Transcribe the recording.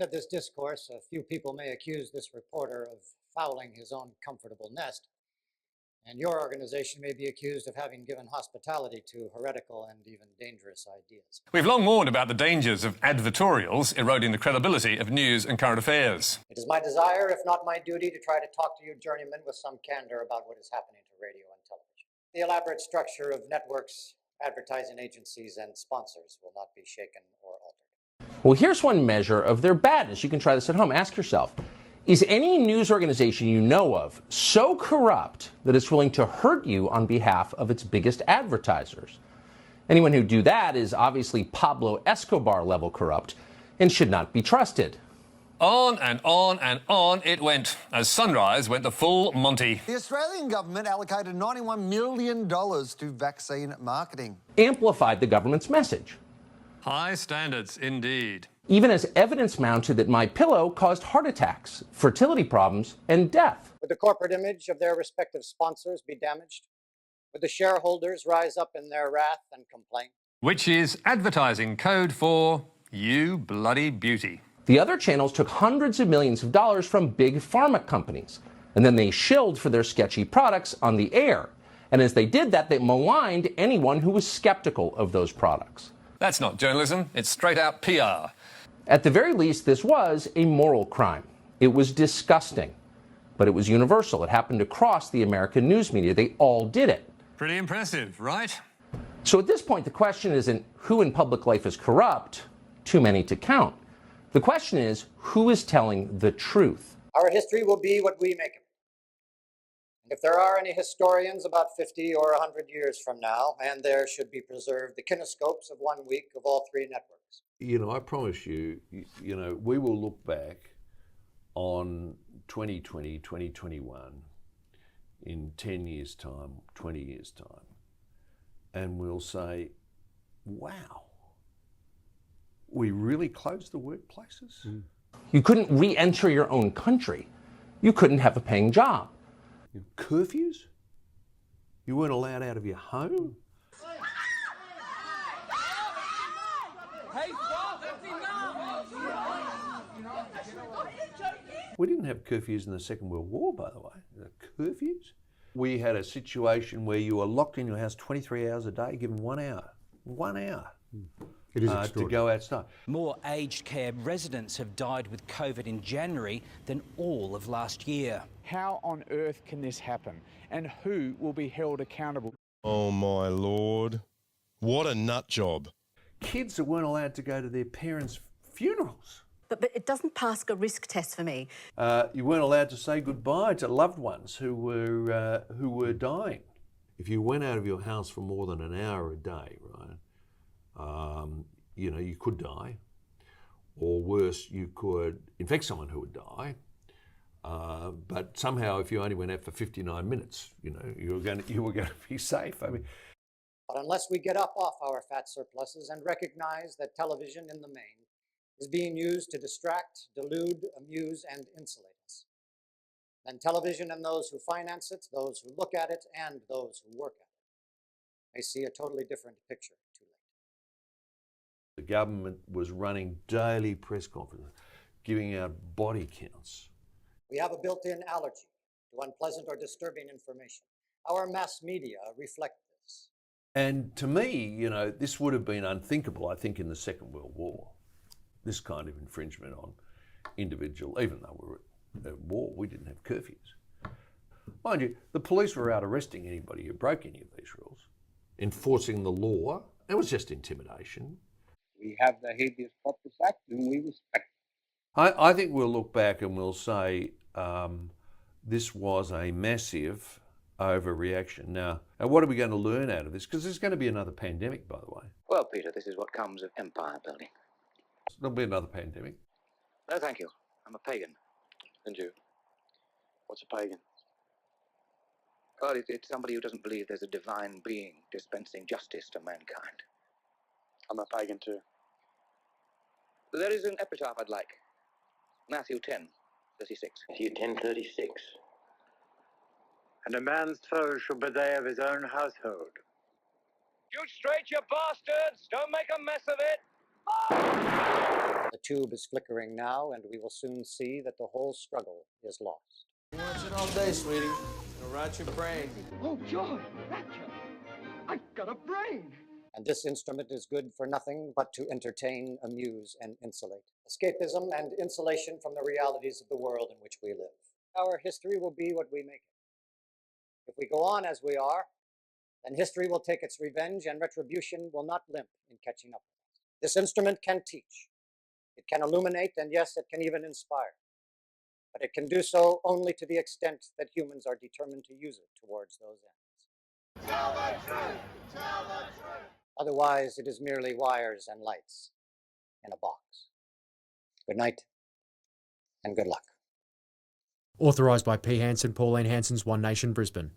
end of this discourse, a few people may accuse this reporter of fouling his own comfortable nest, and your organization may be accused of having given hospitality to heretical and even dangerous ideas. We've long warned about the dangers of advertorials eroding the credibility of news and current affairs. It is my desire, if not my duty, to try to talk to you journeymen with some candor about what is happening to radio and television. The elaborate structure of networks, advertising agencies, and sponsors will not be shaken or altered. Well, here's one measure of their badness. You can try this at home. Ask yourself, is any news organization you know of so corrupt that it's willing to hurt you on behalf of its biggest advertisers? Anyone who do that is obviously Pablo Escobar level corrupt and should not be trusted. On and on and on it went, as Sunrise went the full Monty. The Australian government allocated $91 million to vaccine marketing. Amplified the government's message. High standards indeed. Even as evidence mounted that MyPillow caused heart attacks, fertility problems, and death. Would the corporate image of their respective sponsors be damaged? Would the shareholders rise up in their wrath and complain? Which is advertising code for you bloody beauty. The other channels took hundreds of millions of dollars from big pharma companies, and then they shilled for their sketchy products on the air. And as they did that, they maligned anyone who was skeptical of those products. That's not journalism, it's straight out PR. At the very least, this was a moral crime. It was disgusting, but it was universal. It happened across the American news media. They all did it. Pretty impressive, right? So at this point, the question isn't who in public life is corrupt, too many to count. The question is, who is telling the truth? Our history will be what we make of it. And if there are any historians about 50 or 100 years from now, and there should be preserved the kinescopes of 1 week of all three networks. You know, I promise you, we will look back on 2020, 2021 in 10 years' time, 20 years' time, and we'll say, wow, we really closed the workplaces? You couldn't re-enter your own country. You couldn't have a paying job. Curfews? You weren't allowed out of your home? We didn't have curfews in the Second World War, by the way. Curfews? We had a situation where you were locked in your house 23 hours a day, given 1 hour. 1 hour. It is to go outside. More aged care residents have died with COVID in January than all of last year. How on earth can this happen? And who will be held accountable? Oh my Lord. What a nut job. Kids that weren't allowed to go to their parents' funerals. But it doesn't pass a risk test for me. You weren't allowed to say goodbye to loved ones who were dying. If you went out of your house for more than an hour a day, right, you could die, or worse, you could infect someone who would die. But somehow, if you only went out for 59 minutes, you were going to be safe. I mean, but unless we get up off our fat surpluses and recognize that television, in the main, is being used to distract, delude, amuse, and insulate us, then television and those who finance it, those who look at it, and those who work at it may see a totally different picture too late. The government was running daily press conferences, giving out body counts. We have a built-in allergy to unpleasant or disturbing information. Our mass media reflect this. And to me, this would have been unthinkable, I think, in the Second World War. This kind of infringement on individual, even though we were at war, we didn't have curfews. Mind you, the police were out arresting anybody who broke any of these rules, enforcing the law. It was just intimidation. We have the Habeas Corpus Act and we respect it. I think we'll look back and we'll say this was a massive overreaction. Now, what are we going to learn out of this? Because there's going to be another pandemic, by the way. Well, Peter, this is what comes of empire building. There'll be another pandemic. No, thank you. I'm a pagan. And you? What's a pagan? Well, it's somebody who doesn't believe there's a divine being dispensing justice to mankind. I'm a pagan too. There is an epitaph I'd like. Mathew 10:36. Matthew 10:36. And a man's foe shall be they of his own household. You straight, you bastards! Don't make a mess of it! The tube is flickering now, and we will soon see that the whole struggle is lost. Watching all day, sweetie. It'll rot your brain. Oh, joy! Rapture! I've got a brain! And this instrument is good for nothing but to entertain, amuse, and insulate. Escapism and insulation from the realities of the world in which we live. Our history will be what we make it. If we go on as we are, then history will take its revenge and retribution will not limp in catching up with us. This instrument can teach. It can illuminate, and yes, it can even inspire. But it can do so only to the extent that humans are determined to use it towards those ends. Tell the truth! Tell the truth! Otherwise, it is merely wires and lights in a box. Good night, and good luck. Authorised by P. Hansen, Pauline Hanson's One Nation, Brisbane.